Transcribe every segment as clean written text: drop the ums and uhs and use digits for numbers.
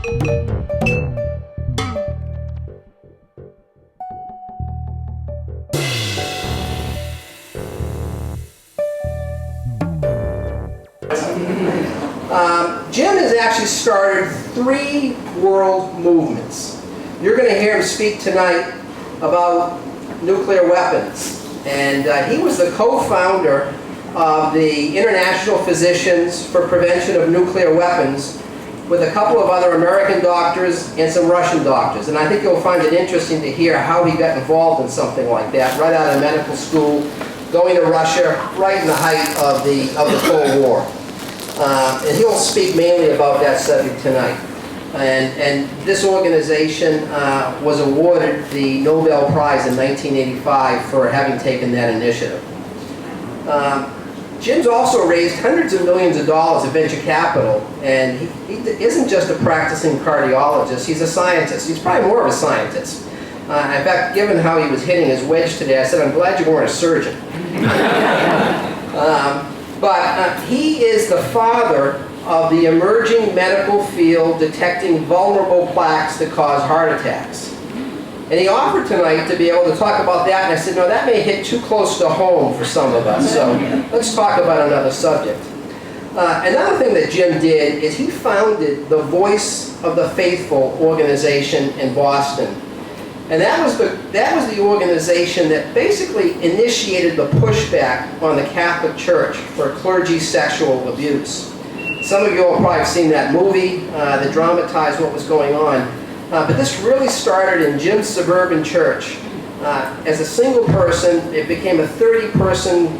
Jim has actually started 3 world movements. You're going to hear him speak tonight about nuclear weapons. And he was the co-founder of the International Physicians for Prevention of Nuclear Weapons with a couple of other American doctors and some Russian doctors. And I think you'll find it interesting to hear how he got involved in something like that, right out of medical school, going to Russia, right in the height of the Cold War. And he'll speak mainly about that subject tonight. And this organization was awarded the Nobel Prize in 1985 for having taken that initiative. Jim's also raised hundreds of millions of dollars of venture capital, and he isn't just a practicing cardiologist, he's a scientist. He's probably more of a scientist. In fact, given how he was hitting his wedge today, I said, I'm glad you weren't a surgeon. But he is the father of the emerging medical field detecting vulnerable plaques that cause heart attacks. And he offered tonight to be able to talk about that, and I said, no, that may hit too close to home for some of us, so let's talk about another subject. Another thing that Jim did is he founded the Voice of the Faithful organization in Boston. And that was the organization that basically initiated the pushback on the Catholic Church for clergy sexual abuse. Some of you will probably have seen that movie that dramatized what was going on. But this really started in Jim's suburban church. As a single person, it became a 30,000 person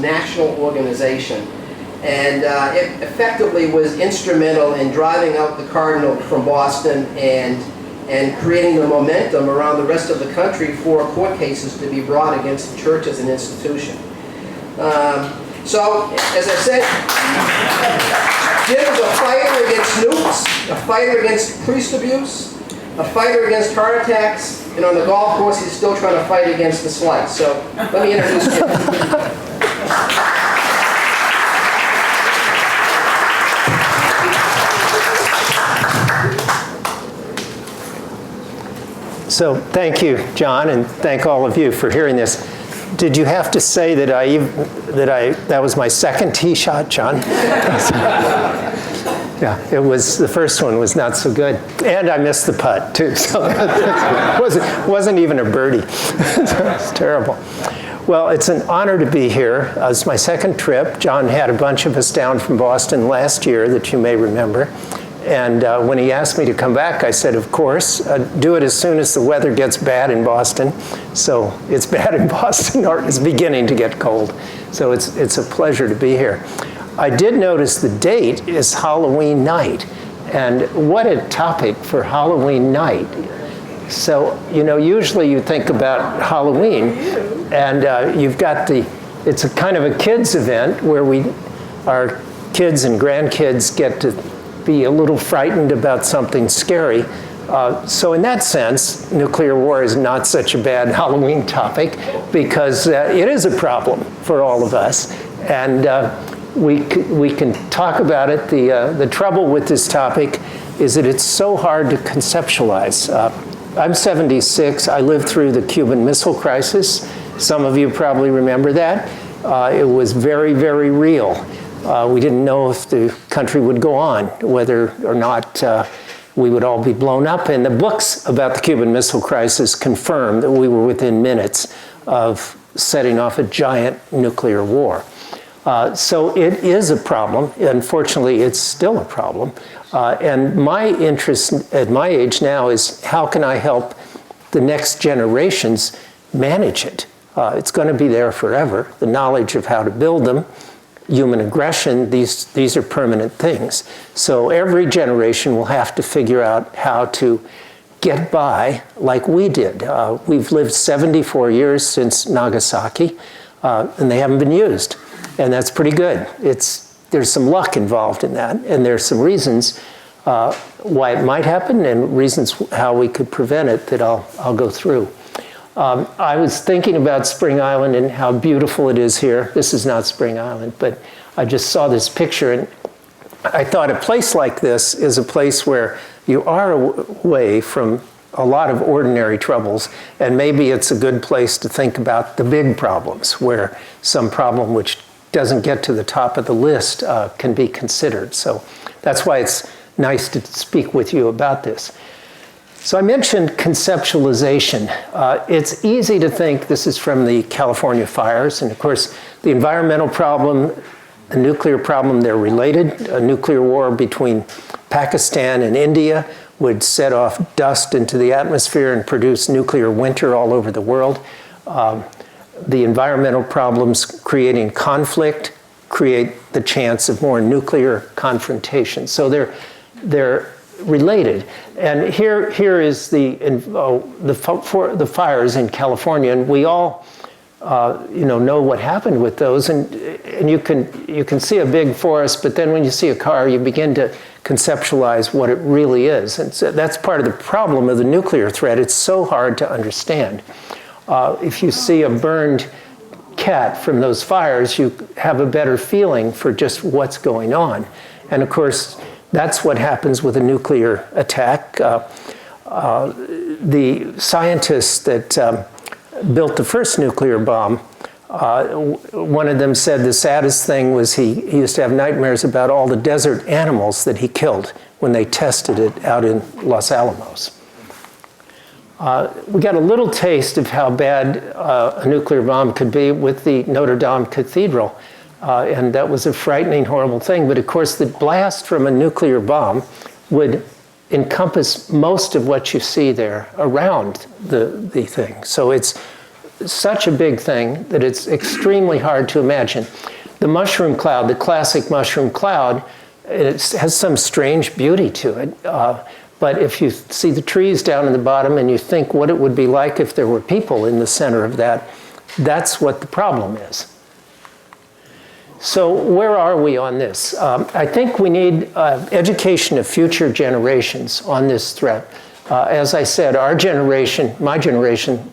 national organization. And it effectively was instrumental in driving out the cardinal from Boston and creating the momentum around the rest of the country for court cases to be brought against the church as an institution. So, as I said, Jim is a fighter against nukes, a fighter against priest abuse, a fighter against heart attacks, and on the golf course he's still trying to fight against the slight. So, let me introduce Jim. So thank you, John, and thank all of you for hearing this. Did you have to say that that was my second tee shot, John? Yeah, it was, the first one was not so good. And I missed the putt, too, so it wasn't even a birdie. It's terrible. Well, it's an honor to be here. It's my second trip. John had a bunch of us down from Boston last year that you may remember. And when he asked me to come back, I said, of course, do it as soon as the weather gets bad in Boston. So it's bad in Boston, or it's beginning to get cold. So it's a pleasure to be here. I did notice the date is Halloween night. And what a topic for Halloween night. So, you know, usually you think about Halloween, and you've got it's a kind of a kids event where our kids and grandkids get to be a little frightened about something scary. So in that sense, nuclear war is not such a bad Halloween topic, because it is a problem for all of us. And we can talk about it. The trouble with this topic is that it's so hard to conceptualize. I'm 76. I lived through the Cuban Missile Crisis. Some of you probably remember that. It was very, very real. We didn't know if the country would go on, whether or not we would all be blown up. And the books about the Cuban Missile Crisis confirm that we were within minutes of setting off a giant nuclear war. So it is a problem. Unfortunately, it's still a problem. And my interest at my age now is, how can I help the next generations manage it? It's going to be there forever. The knowledge of how to build them, human aggression, these are permanent things. So every generation will have to figure out how to get by like we did. We've lived 74 years since Nagasaki, and they haven't been used. And that's pretty good. There's some luck involved in that, and there's some reasons why it might happen and reasons how we could prevent it that I'll go through. I was thinking about Spring Island and how beautiful it is here. This is not Spring Island, but I just saw this picture, and I thought a place like this is a place where you are away from a lot of ordinary troubles, and maybe it's a good place to think about the big problems, where some problem which doesn't get to the top of the list can be considered. So that's why it's nice to speak with you about this. So I mentioned conceptualization. It's easy to think this is from the California fires, and of course the environmental problem, the nuclear problem, they're related. A nuclear war between Pakistan and India would set off dust into the atmosphere and produce nuclear winter all over the world. The environmental problems creating conflict create the chance of more nuclear confrontation. So they're related. And here is the fires in California, and we all know what happened with those, and you can see a big forest, but then when you see a car, you begin to conceptualize what it really is. And so that's part of the problem of the nuclear threat. It's so hard to understand. If you see a burned cat from those fires, you have a better feeling for just what's going on. And of course, that's what happens with a nuclear attack. The scientists that built the first nuclear bomb, one of them said the saddest thing was he used to have nightmares about all the desert animals that he killed when they tested it out in Los Alamos. We got a little taste of how bad a nuclear bomb could be with the Notre Dame Cathedral. And that was a frightening, horrible thing. But of course, the blast from a nuclear bomb would encompass most of what you see there around the thing. So it's such a big thing that it's extremely hard to imagine. The mushroom cloud, the classic mushroom cloud, it has some strange beauty to it. But if you see the trees down in the bottom and you think what it would be like if there were people in the center of that, that's what the problem is. So where are we on this? I think we need education of future generations on this threat. As I said, our generation, my generation,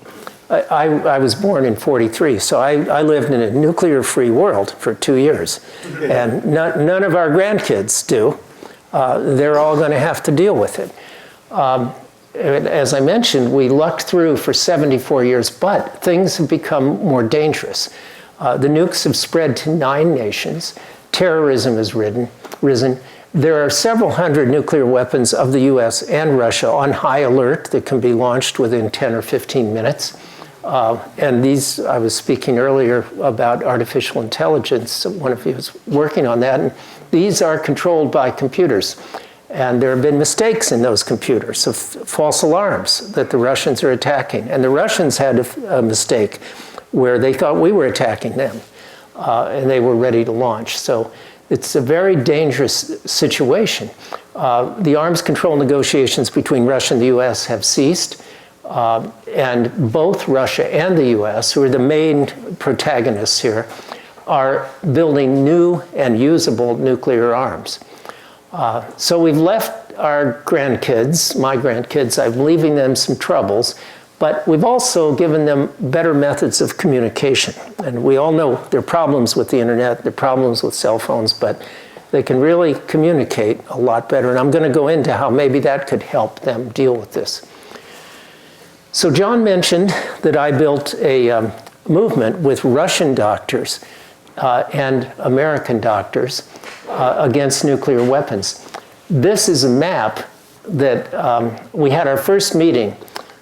I was born in '43, so I lived in a nuclear-free world for 2 years. And none of our grandkids do. They're all going to have to deal with it. As I mentioned, we lucked through for 74 years, but things have become more dangerous. The nukes have spread to 9 nations. Terrorism has risen. There are several hundred nuclear weapons of the US and Russia on high alert that can be launched within 10 or 15 minutes. And these, I was speaking earlier about artificial intelligence. One of you is working on that. And these are controlled by computers. And there have been mistakes in those computers, so false alarms that the Russians are attacking. And the Russians had a mistake where they thought we were attacking them, and they were ready to launch. So it's a very dangerous situation. The arms control negotiations between Russia and the US have ceased, and both Russia and the US, who are the main protagonists here, are building new and usable nuclear arms. So we've left our grandkids, my grandkids, I'm leaving them some troubles, but we've also given them better methods of communication. And we all know there are problems with the internet, there are problems with cell phones, but they can really communicate a lot better. And I'm going to go into how maybe that could help them deal with this. So John mentioned that I built a movement with Russian doctors and American doctors against nuclear weapons. This is a map that we had our first meeting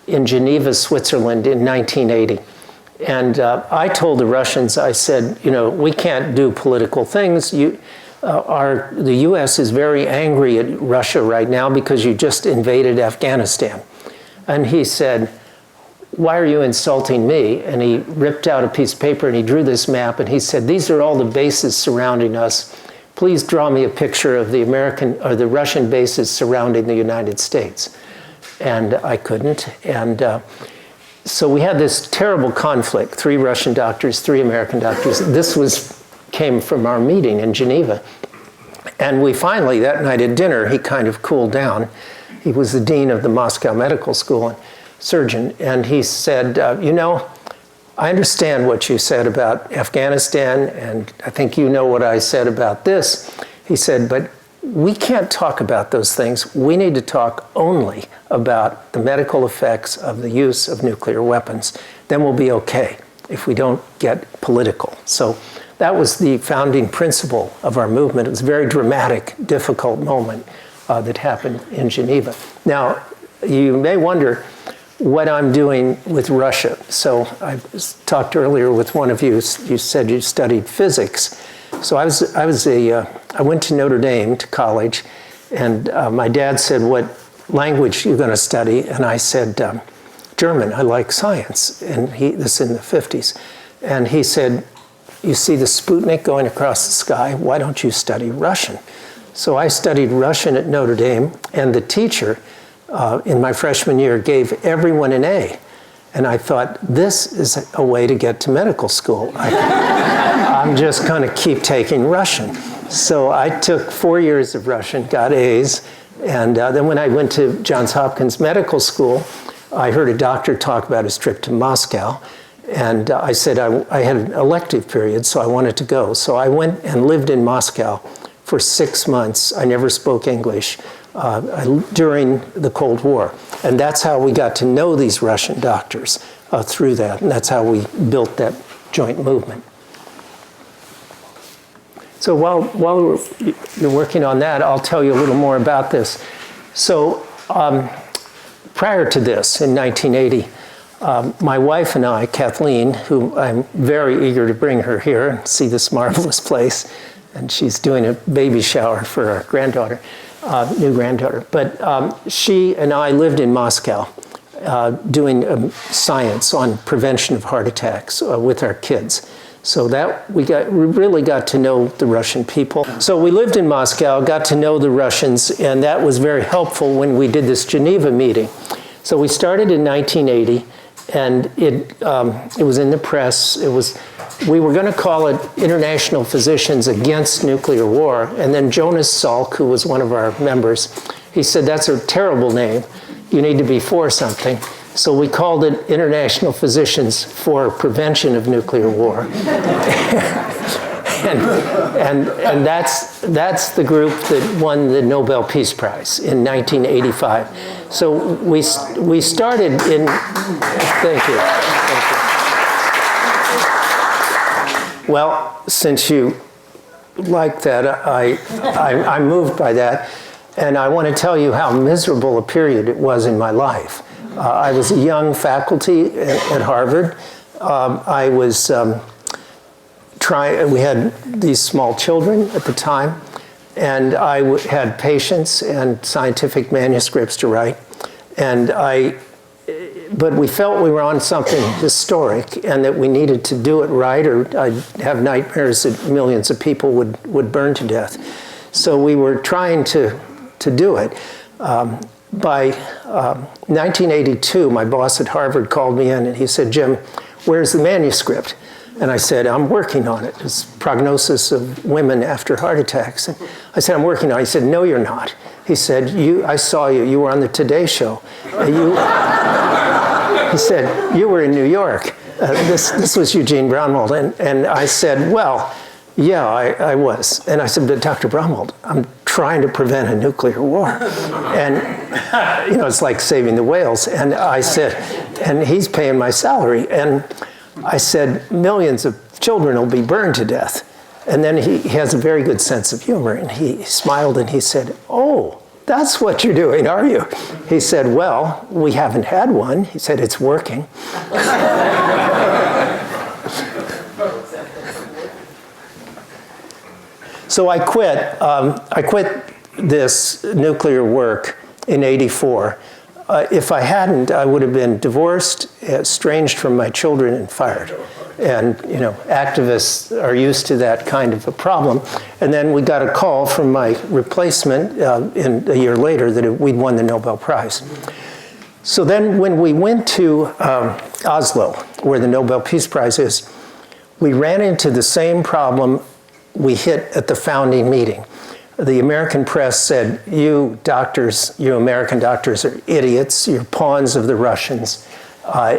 in Geneva, Switzerland in 1980. And I told the Russians, I said, we can't do political things. The US is very angry at Russia right now because you just invaded Afghanistan. And he said, why are you insulting me? And he ripped out a piece of paper and he drew this map and he said, these are all the bases surrounding us. Please draw me a picture of the American or the Russian bases surrounding the United States. And I couldn't. And so we had this terrible conflict, 3 Russian doctors, 3 American doctors. This came from our meeting in Geneva. And we finally, that night at dinner, he kind of cooled down. He was the dean of the Moscow Medical School and surgeon. And he said, I understand what you said about Afghanistan, and I think you know what I said about this. He said, but we can't talk about those things. We need to talk only about the medical effects of the use of nuclear weapons. Then we'll be okay if we don't get political. So that was the founding principle of our movement. It was a very dramatic, difficult moment that happened in Geneva. Now, you may wonder what I'm doing with Russia. So I talked earlier with one of you. You said you studied physics. So I went to Notre Dame to college, and my dad said, "What language are you going to study?" And I said, "German. I like science." And this in the 50s, and he said, "You see the Sputnik going across the sky? Why don't you study Russian?" So I studied Russian at Notre Dame, and the teacher in my freshman year gave everyone an A. And I thought, this is a way to get to medical school. I'm just going to keep taking Russian. So I took 4 years of Russian, got A's, and then when I went to Johns Hopkins Medical School, I heard a doctor talk about his trip to Moscow, and I said I had an elective period, so I wanted to go. So I went and lived in Moscow for 6 months. I never spoke English during the Cold War. And that's how we got to know these Russian doctors through that. And that's how we built that joint movement. So while you're working on that, I'll tell you a little more about this. So prior to this, in 1980, my wife and I, Kathleen, who I'm very eager to bring her here and see this marvelous place, and she's doing a baby shower for our granddaughter, new granddaughter. But she and I lived in Moscow doing science on prevention of heart attacks with our kids. So that we really got to know the Russian people. So we lived in Moscow, got to know the Russians, and that was very helpful when we did this Geneva meeting. So we started in 1980, and it was in the press. We were going to call it International Physicians Against Nuclear War, and then Jonas Salk, who was one of our members, he said, "That's a terrible name. You need to be for something." So we called it International Physicians for Prevention of Nuclear War. and that's the group that won the Nobel Peace Prize in 1985. So we started in, thank you. Well, since you like that, I'm moved by that, and I want to tell you how miserable a period it was in my life. I was a young faculty at Harvard. I was we had these small children at the time, and I had patients and scientific manuscripts to write, but we felt we were on something historic and that we needed to do it right, or I'd have nightmares that millions of people would burn to death. So we were trying to do it. By 1982, my boss at Harvard called me in and he said, "Jim, where's the manuscript?" And I said, "I'm working on it. It's Prognosis of Women After Heart Attacks." And I said, "I'm working on it." He said, "No, you're not." He said, I saw you. You were on the Today Show. He said, "You were in New York." This was Eugene Braunwald. And I said, "Well, yeah, I was." And I said, "But Dr. Braunwald, I'm trying to prevent a nuclear war." And, it's like saving the whales. And I said, and he's paying my salary. And I said, "Millions of children will be burned to death." And then he has a very good sense of humor. And he smiled and he said, "Oh, that's what you're doing, are you?" He said, "Well, we haven't had one." He said, "It's working." So I quit. I quit this nuclear work in '84. If I hadn't, I would have been divorced, estranged from my children, and fired. And activists are used to that kind of a problem. And then we got a call from my replacement a year later that we'd won the Nobel Prize. So then when we went to Oslo, where the Nobel Peace Prize is, we ran into the same problem we hit at the founding meeting. The American press said, "You doctors, you American doctors are idiots. You're pawns of the Russians.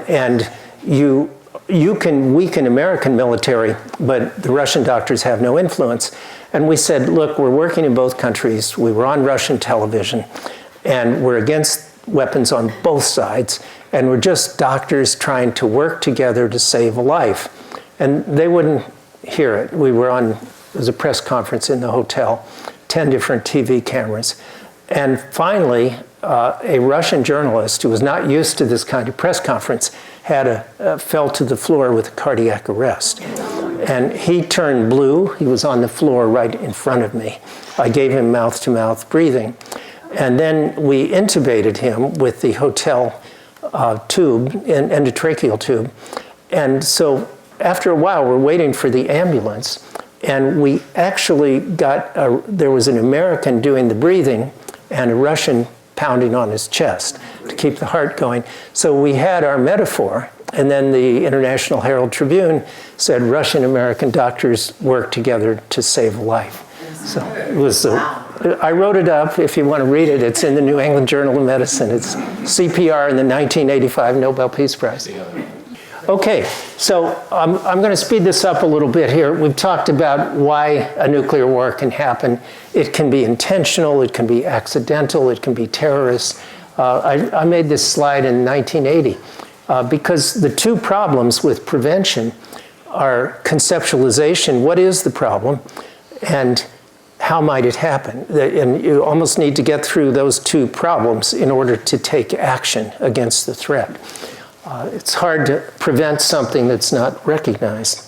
And you you can weaken American military, but the Russian doctors have no influence. And we said, look, we're working in both countries. We were on Russian television, and we're against weapons on both sides, and we're just doctors trying to work together to save a life. And they wouldn't hear it. We were on, it was a press conference in the hotel, 10 different TV cameras. And finally, a Russian journalist who was not used to this kind of press conference fell to the floor with a cardiac arrest. And he turned blue. He was on the floor right in front of me. I gave him mouth-to-mouth breathing. And then we intubated him with the hotel tube, endotracheal tube. And so after a while, we're waiting for the ambulance. And we actually there was an American doing the breathing and a Russian pounding on his chest to keep the heart going. So we had our metaphor, and then the International Herald Tribune said Russian American doctors work together to save a life. So it was, I wrote it up. If you want to read it, it's in the New England Journal of Medicine. It's CPR and the 1985 Nobel Peace Prize. Okay, so I'm going to speed this up a little bit here. We've talked about why a nuclear war can happen. It can be intentional, it can be accidental, it can be terrorist. I made this slide in 1980 because the two problems with prevention are conceptualization, what is the problem, and how might it happen? And you almost need to get through those two problems in order to take action against the threat. It's hard to prevent something that's not recognized.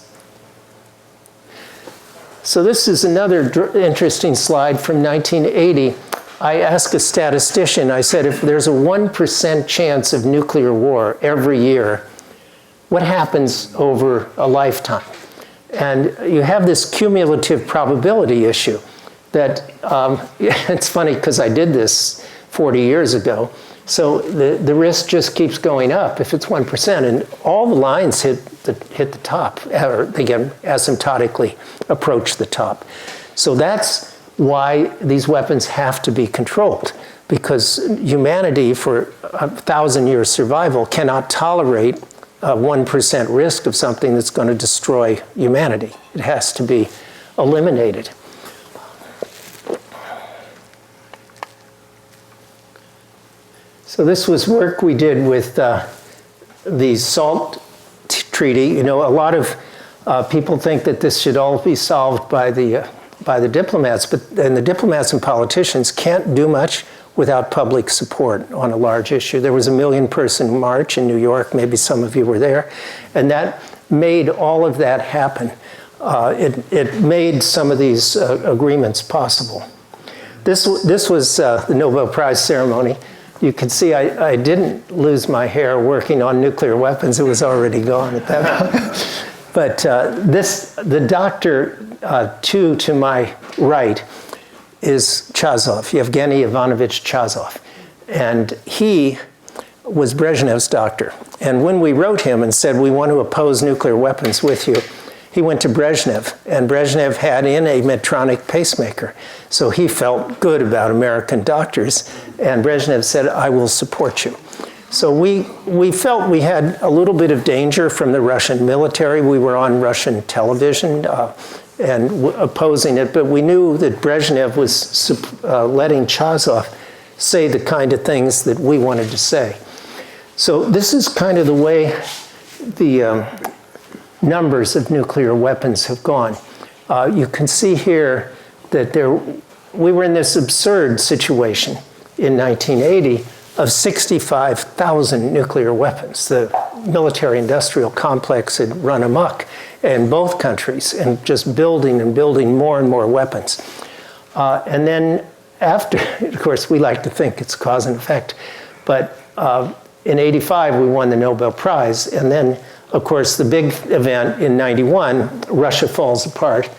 So this is another interesting slide from 1980. I asked a statistician, I said, if there's a 1% chance of nuclear war every year, what happens over a lifetime? And you have this cumulative probability issue that, it's funny because I did this 40 years ago. So the risk just keeps going up if it's 1%, and all the lines hit the top, or they get asymptotically approach the top. So that's why these weapons have to be controlled, because humanity for 1,000-year survival cannot tolerate a 1% risk of something that's going to destroy humanity. It has to be eliminated. So this was work we did with the SALT treaty. You know, a lot of people think that this should all be solved by the diplomats, and the diplomats and politicians can't do much without public support on a large issue. There was a 1 million-person march in New York. Maybe some of you were there, and that made all of that happen. It made some of these agreements possible. This was the Nobel Prize ceremony. You can see I didn't lose my hair working on nuclear weapons. It was already gone at that point. But the doctor to my right is Chazov, Yevgeny Ivanovich Chazov. And he was Brezhnev's doctor. And when we wrote him and said, we want to oppose nuclear weapons with you, he went to Brezhnev, and Brezhnev had in a Medtronic pacemaker. So he felt good about American doctors, and Brezhnev said, I will support you. So we felt we had a little bit of danger from the Russian military. We were on Russian television and opposing it, but we knew that Brezhnev was letting Chazov say the kind of things that we wanted to say. So this is kind of the way the numbers of nuclear weapons have gone. You can see here that we were in this absurd situation in 1980 of 65,000 nuclear weapons. The military-industrial complex had run amok in both countries and just building and building more and more weapons. And then after, of course, we like to think it's cause and effect, but in 85 we won the Nobel Prize, and then of course, the big event in 91, Russia falls apart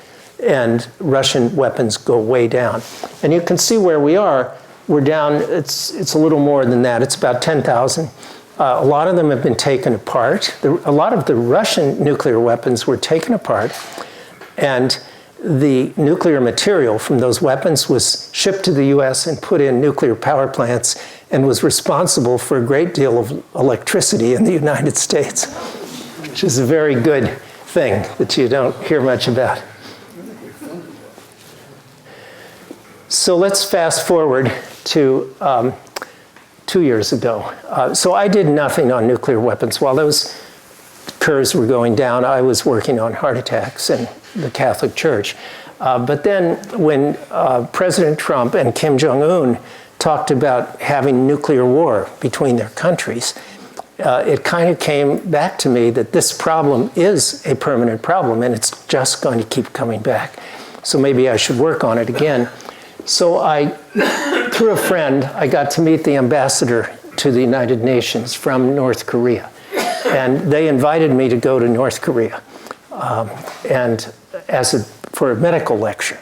and Russian weapons go way down. And you can see where we are. We're down, it's a little more than that. It's about 10,000. A lot of them have been taken apart. A lot of the Russian nuclear weapons were taken apart, and the nuclear material from those weapons was shipped to the US and put in nuclear power plants and was responsible for a great deal of electricity in the United States. which is a very good thing that you don't hear much about. So let's fast forward to 2 years ago. So I did nothing on nuclear weapons. While those curves were going down, I was working on heart attacks and the Catholic Church. But then when President Trump and Kim Jong-un talked about having nuclear war between their countries, it kind of came back to me that this problem is a permanent problem and it's just going to keep coming back. So maybe I should work on it again. So through a friend, I got to meet the ambassador to the United Nations from North Korea. And they invited me to go to North Korea for a medical lecture.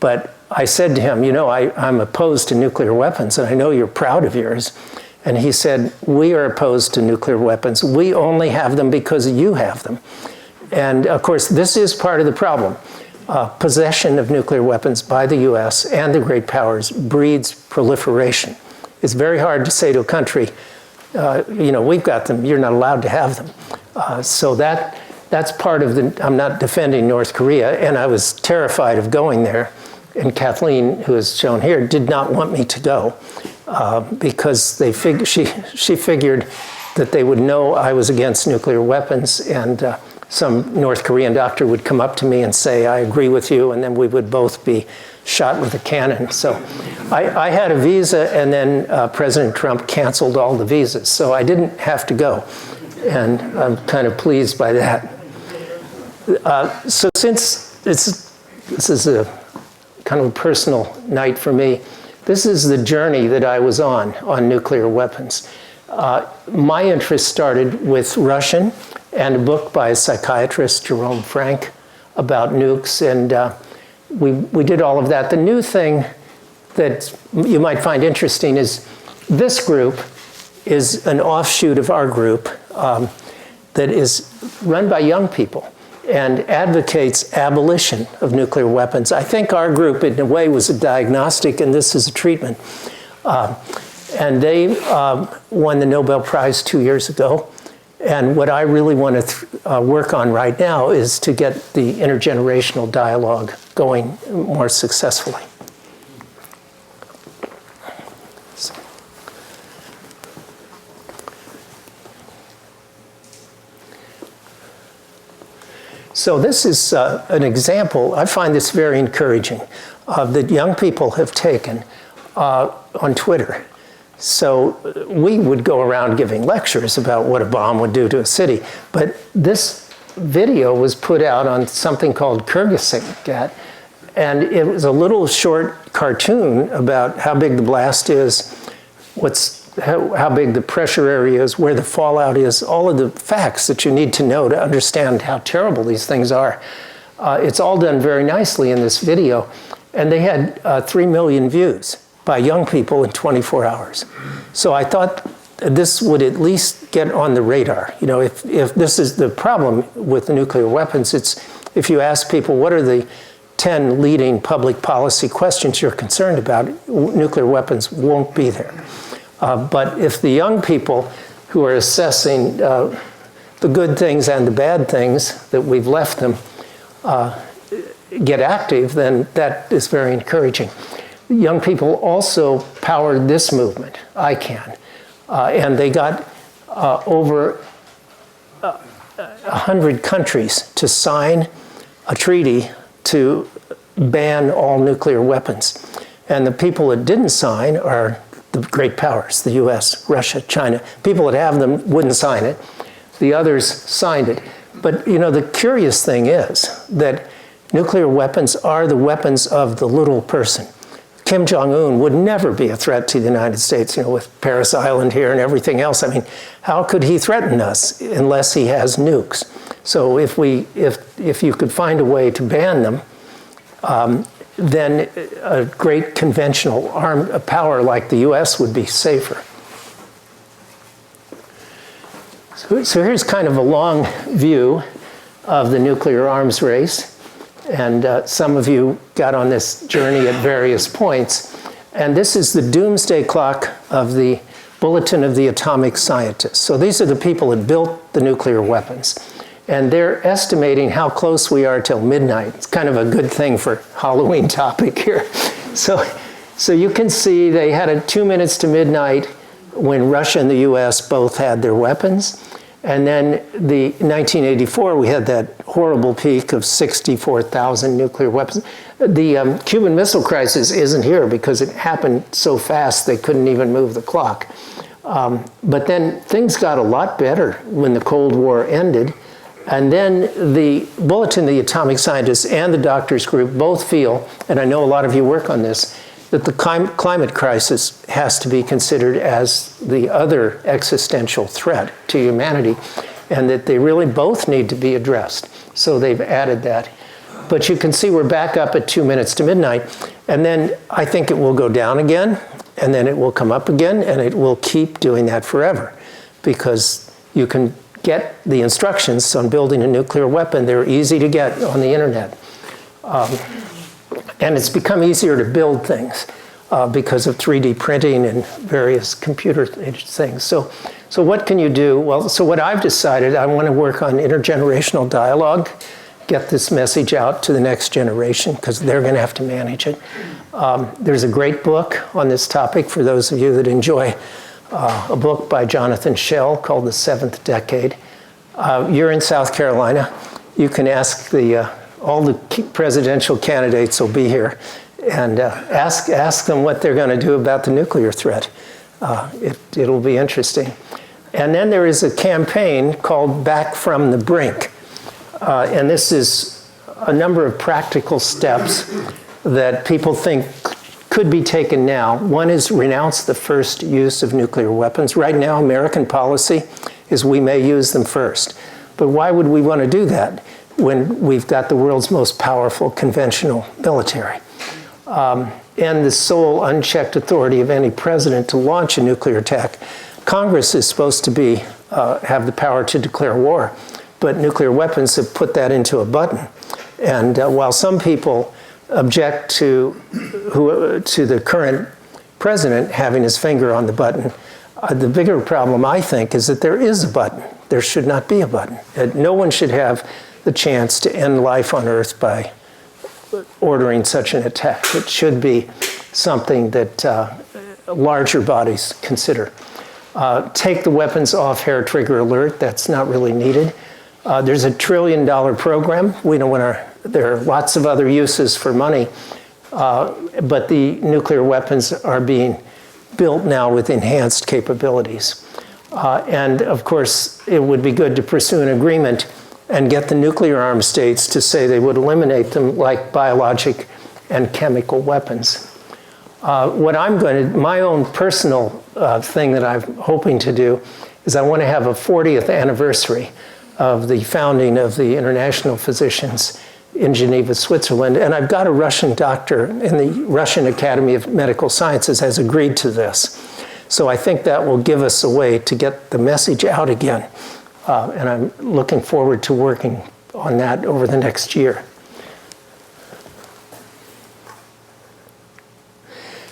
But I said to him, you know, I'm opposed to nuclear weapons, and I know you're proud of yours. And he said, we are opposed to nuclear weapons. We only have them because you have them. And of course, this is part of the problem. Possession of nuclear weapons by the US and the great powers breeds proliferation. It's very hard to say to a country, you know, we've got them, you're not allowed to have them. So that's part of I'm not defending North Korea, and I was terrified of going there. And Kathleen, who is shown here, did not want me to go because she figured that they would know I was against nuclear weapons, and some North Korean doctor would come up to me and say, I agree with you, and then we would both be shot with a cannon. So I had a visa, and then President Trump canceled all the visas, so I didn't have to go. And I'm kind of pleased by that. So since this is a kind of a personal night for me, this is the journey that I was on nuclear weapons. My interest started with Russian and a book by a psychiatrist, Jerome Frank, about nukes, and we did all of that. The new thing that you might find interesting is this group is an offshoot of our group that is run by young people and advocates abolition of nuclear weapons. I think our group, in a way, was a diagnostic, and this is a treatment. And they won the Nobel Prize 2 years ago. And what I really want to work on right now is to get the intergenerational dialogue going more successfully. So this is an example, I find this very encouraging, that young people have taken on Twitter. So we would go around giving lectures about what a bomb would do to a city, but this video was put out on something called Kyrgyzstan, and it was a little short cartoon about how big the blast is, how big the pressure area is, where the fallout is, all of the facts that you need to know to understand how terrible these things are. It's all done very nicely in this video, and they had 3 million views by young people in 24 hours. So I thought this would at least get on the radar. You know, if this is the problem with nuclear weapons, it's if you ask people what are the 10 leading public policy questions you're concerned about, nuclear weapons won't be there. But if the young people who are assessing the good things and the bad things that we've left them get active, then that is very encouraging. Young people also powered this movement, ICANN, and they got over 100 countries to sign a treaty to ban all nuclear weapons. And the people that didn't sign are the great powers, the US, Russia, China. People that have them wouldn't sign it. The others signed it. But you know, the curious thing is that nuclear weapons are the weapons of the little person. Kim Jong-un would never be a threat to the United States, you know, with Paris Island here and everything else. I mean, how could he threaten us unless he has nukes? So if you could find a way to ban them, then a great conventional armed power like the US would be safer. So here's kind of a long view of the nuclear arms race. And some of you got on this journey at various points. And this is the Doomsday Clock of the Bulletin of the Atomic Scientists. So these are the people that built the nuclear weapons. And they're estimating how close we are till midnight. It's kind of a good thing for Halloween topic here. So you can see they had it 2 minutes to midnight when Russia and the US both had their weapons. And then the 1984, we had that horrible peak of 64,000 nuclear weapons. The Cuban Missile Crisis isn't here because it happened so fast they couldn't even move the clock. But then things got a lot better when the Cold War ended. And then the Bulletin of the Atomic Scientists and the Doctors Group both feel, and I know a lot of you work on this, that the climate crisis has to be considered as the other existential threat to humanity, and that they really both need to be addressed. So they've added that. But you can see we're back up at 2 minutes to midnight, and then I think it will go down again, and then it will come up again, and it will keep doing that forever, because you can get the instructions on building a nuclear weapon. They're easy to get on the internet. And it's become easier to build things because of 3D printing and various computer things. So what can you do? Well, so what I've decided, I want to work on intergenerational dialogue, get this message out to the next generation, because they're going to have to manage it. There's a great book on this topic for those of you that enjoy a book by Jonathan Schell called The Seventh Decade. You're in South Carolina. You can ask all the presidential candidates will be here, and ask them what they're going to do about the nuclear threat. It'll be interesting. And then there is a campaign called Back from the Brink. And this is a number of practical steps that people think could be taken now. One is renounce the first use of nuclear weapons. Right now, American policy is we may use them first. But why would we want to do that when we've got the world's most powerful conventional military? And the sole unchecked authority of any president to launch a nuclear attack. Congress is supposed to be have the power to declare war, but nuclear weapons have put that into a button. And while some people object to the current president having his finger on the button, the bigger problem, I think, is that there is a button. There should not be a button. No one should have the chance to end life on Earth by ordering such an attack. It should be something that larger bodies consider. Take the weapons off hair trigger alert. That's not really needed. There's $1 trillion program. We don't want to. There are lots of other uses for money, but the nuclear weapons are being built now with enhanced capabilities. And of course, it would be good to pursue an agreement and get the nuclear armed states to say they would eliminate them like biologic and chemical weapons. My own personal thing that I'm hoping to do is I want to have a 40th anniversary of the founding of the International Physicians in Geneva, Switzerland. And I've got a Russian doctor in the Russian Academy of Medical Sciences has agreed to this. So I think that will give us a way to get the message out again. And I'm looking forward to working on that over the next year.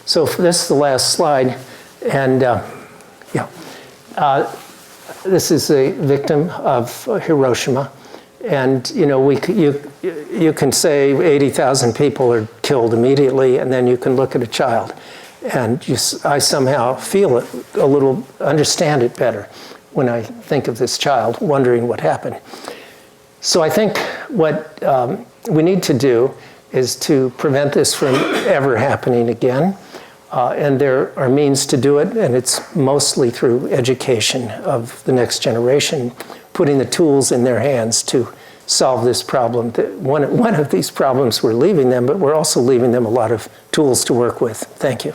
So this is the last slide. And this is a victim of Hiroshima. And you can say 80,000 people are killed immediately, and then you can look at a child. And I somehow feel it a little, understand it better when I think of this child, wondering what happened. So I think what we need to do is to prevent this from ever happening again. And there are means to do it, and it's mostly through education of the next generation, putting the tools in their hands to solve this problem. One of these problems we're leaving them, but we're also leaving them a lot of tools to work with. Thank you.